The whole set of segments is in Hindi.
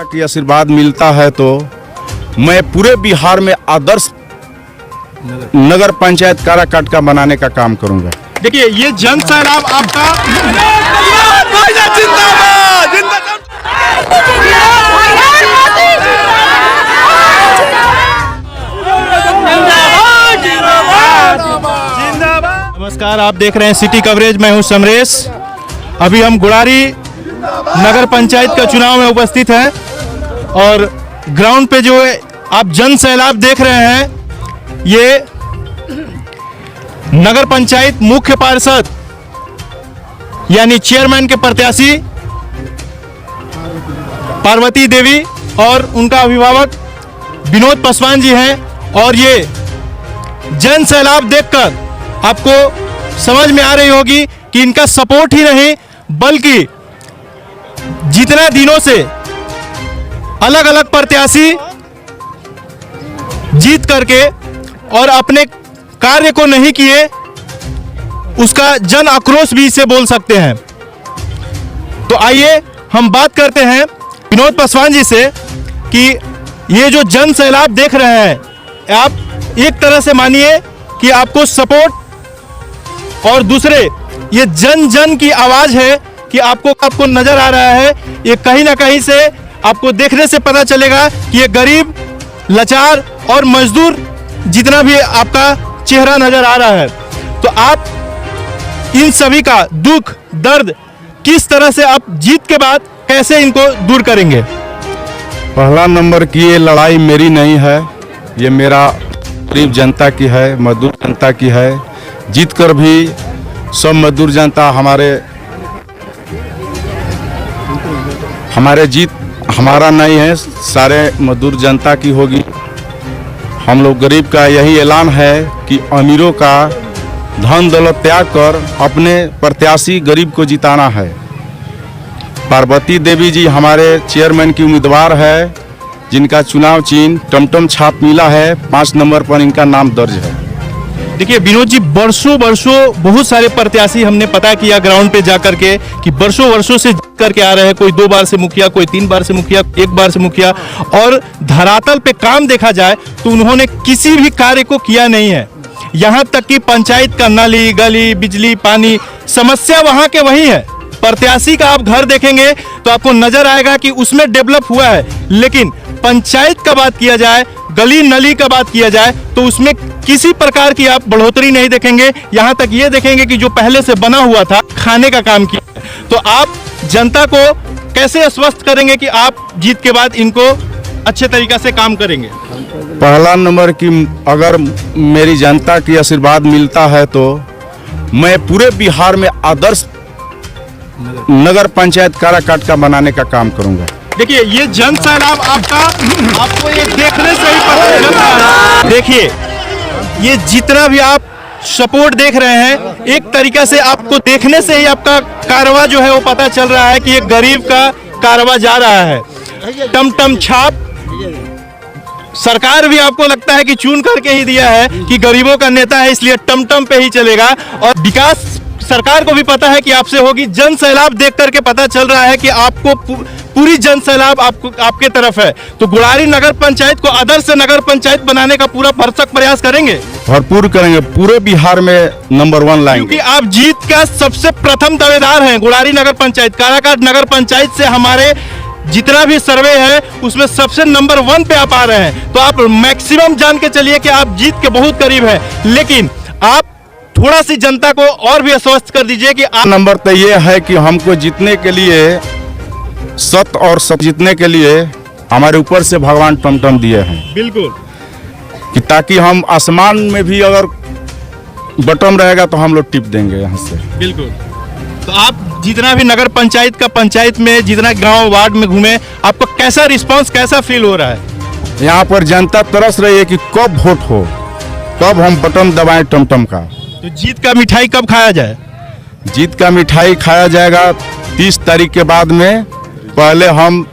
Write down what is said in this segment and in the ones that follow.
की आशीर्वाद मिलता है तो मैं पूरे बिहार में आदर्श नगर पंचायत काराकाट का बनाने का काम करूंगा। देखिए ये जन सैलाब आपका नमस्कार, आप देख रहे हैं सिटी कवरेज। मैं हूं समरेश। अभी हम गुड़ारी नगर पंचायत का चुनाव में उपस्थित हैं और ग्राउंड पे जो आप जन सैलाब देख रहे हैं, ये नगर पंचायत मुख्य पार्षद यानी चेयरमैन के प्रत्याशी पार्वती देवी और उनका अभिभावक विनोद पासवान जी हैं। और ये जन सैलाब देखकर आपको समझ में आ रही होगी कि इनका सपोर्ट ही नहीं बल्कि जितना दिनों से अलग अलग प्रत्याशी जीत करके और अपने कार्य को नहीं किए, उसका जन आक्रोश भी इसे बोल सकते हैं। तो आइए हम बात करते हैं विनोद पासवान जी से कि ये जो जन सैलाब देख रहे हैं, आप एक तरह से मानिए कि आपको सपोर्ट और दूसरे ये जन जन की आवाज है कि आपको नजर आ रहा है। ये कहीं ना कहीं से आपको देखने से पता चलेगा कि ये गरीब, लाचार और मजदूर जितना भी आपका चेहरा नजर आ रहा है। तो आप इन सभी का दुख दर्द किस तरह से आप जीत के बाद कैसे इनको दूर करेंगे? पहला नंबर की ये लड़ाई मेरी नहीं है, ये मेरा गरीब जनता की है, मजदूर जनता की है। जीत कर भी सब मजदूर जनता हमारे जीत हमारा नहीं है, सारे मजदूर जनता की होगी। हम लोग गरीब का यही ऐलान है कि अमीरों का धन दौलत त्याग कर अपने प्रत्याशी गरीब को जिताना है। पार्वती देवी जी हमारे चेयरमैन की उम्मीदवार है, जिनका चुनाव चिन्ह टमटम छाप मिला है। 5 नंबर पर इनका नाम दर्ज है। देखिए विनोद जी, वर्षों बहुत सारे प्रत्याशी हमने पता किया ग्राउंड पे जाकर के कि वर्षों से जीत करके आ रहे हैं। कोई 2 बार से मुखिया, कोई 3 बार से मुखिया, 1 बार से मुखिया। और धरातल पे काम देखा जाए तो उन्होंने किसी भी कार्य को किया नहीं है। यहाँ तक कि पंचायत का नाली, गली, बिजली, पानी समस्या वहाँ के वही है। प्रत्याशी का आप घर देखेंगे तो आपको नजर आएगा कि उसमें डेवलप हुआ है, लेकिन पंचायत का बात किया जाए, गली नली का बात किया जाए तो उसमें किसी प्रकार की आप बढ़ोतरी नहीं देखेंगे। यहाँ तक ये देखेंगे कि जो पहले से बना हुआ था खाने का काम किया। तो आप जनता को कैसे आश्वस्त करेंगे कि आप जीत के बाद इनको अच्छे तरीके से काम करेंगे? पहला नंबर की अगर मेरी जनता की आशीर्वाद मिलता है तो मैं पूरे बिहार में आदर्श नगर पंचायत काराकाट का बनाने का काम करूंगा। देखिए ये जन सैलाब आपको ये देखने से ही पता चल रहा है। देखिए ये जितना भी आप सपोर्ट देख रहे हैं, एक तरीका से आपको देखने से ही आपका कारवा जो है वो पता चल रहा है कि एक गरीब का कारवा जा रहा है। टमटम छाप सरकार भी आपको लगता है कि चुन करके ही दिया है कि गरीबों का नेता है, इसलिए टमटम पे ही चलेगा। और विकास सरकार को भी पता है कि आपसे होगी। जन सैलाब देख करके पता चल रहा है कि आपको पूरी जन सैलाब आपके तरफ है। तो गुड़ारी नगर पंचायत को आदर्श नगर पंचायत बनाने का पूरा भरसक प्रयास करेंगे, भरपूर करेंगे, पूरे बिहार में नंबर 1 लाएंगे। क्योंकि आप जीत का सबसे प्रथम दावेदार हैं। गुड़ारी नगर पंचायत, काराकाट नगर पंचायत से हमारे जितना भी सर्वे है उसमें सबसे नंबर 1 पे आप आ रहे हैं। तो आप मैक्सिमम जान के चलिए कि आप जीत के बहुत करीब हैं। लेकिन आप थोड़ा सी जनता को और भी आश्वस्त कर दीजिए कि नंबर तो ये है कि हमको जीतने के लिए जीतने के लिए हमारे ऊपर से भगवान टमटम दिए हैं। बिल्कुल, कि ताकि हम आसमान में भी अगर बटन रहेगा तो हम लोग टिप देंगे यहाँ से। बिल्कुल। तो आप जितना भी नगर पंचायत का पंचायत में जितना गांव वार्ड में घूमे, आपको कैसा रिस्पांस, कैसा फील हो रहा है? यहाँ पर जनता तरस रही है कि कब वोट हो, कब हम बटन दबाएं टमटम का। तो जीत का मिठाई कब खाया जाए? जीत का मिठाई खाया जाएगा 30 तारीख के बाद में। पहले हम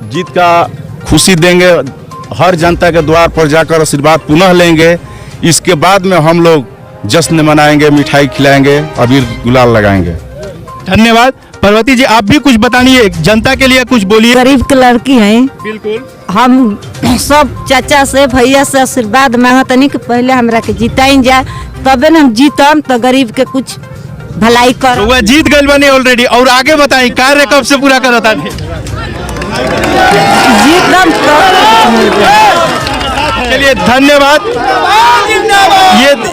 जीत का खुशी देंगे, हर जनता के द्वार पर जाकर आशीर्वाद पुनः लेंगे। इसके बाद में हम लोग जश्न मनाएंगे, मिठाई खिलाएंगे, अबीर गुलाल लगाएंगे। धन्यवाद। पार्वती जी, आप भी कुछ बताइए, जनता के लिए कुछ बोलिए। गरीब की लड़की हैं, बिल्कुल। हम सब चाचा से भैया से आशीर्वाद मांगतनी कि पहले हमरा के जिताइन जाए, तबे न हम जीतम तो गरीब के कुछ भलाई कर। वह जीत गए बने ऑलरेडी, और आगे बताई कार्य कब से पूरा करता है? जीतम तो चलिए धन्यवाद।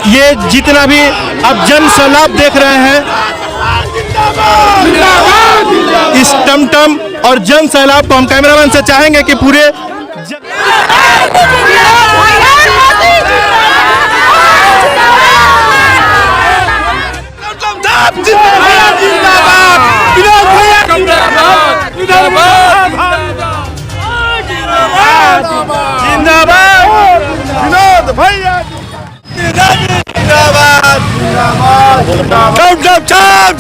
ये जितना भी अब जन सैलाब देख रहे हैं, इस टमटम और जन सैलाब को हम कैमरामैन से चाहेंगे कि पूरे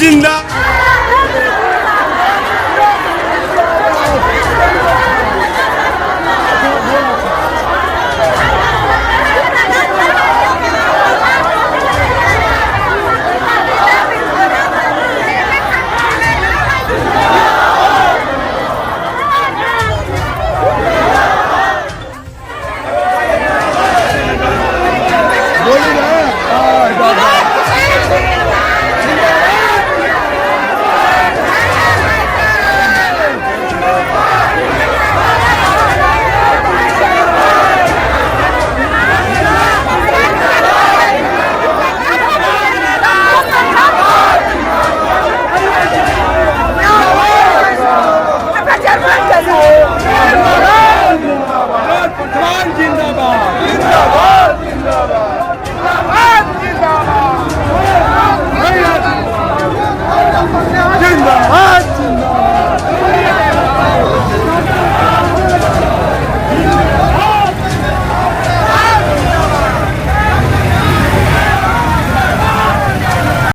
जिंदाबाद।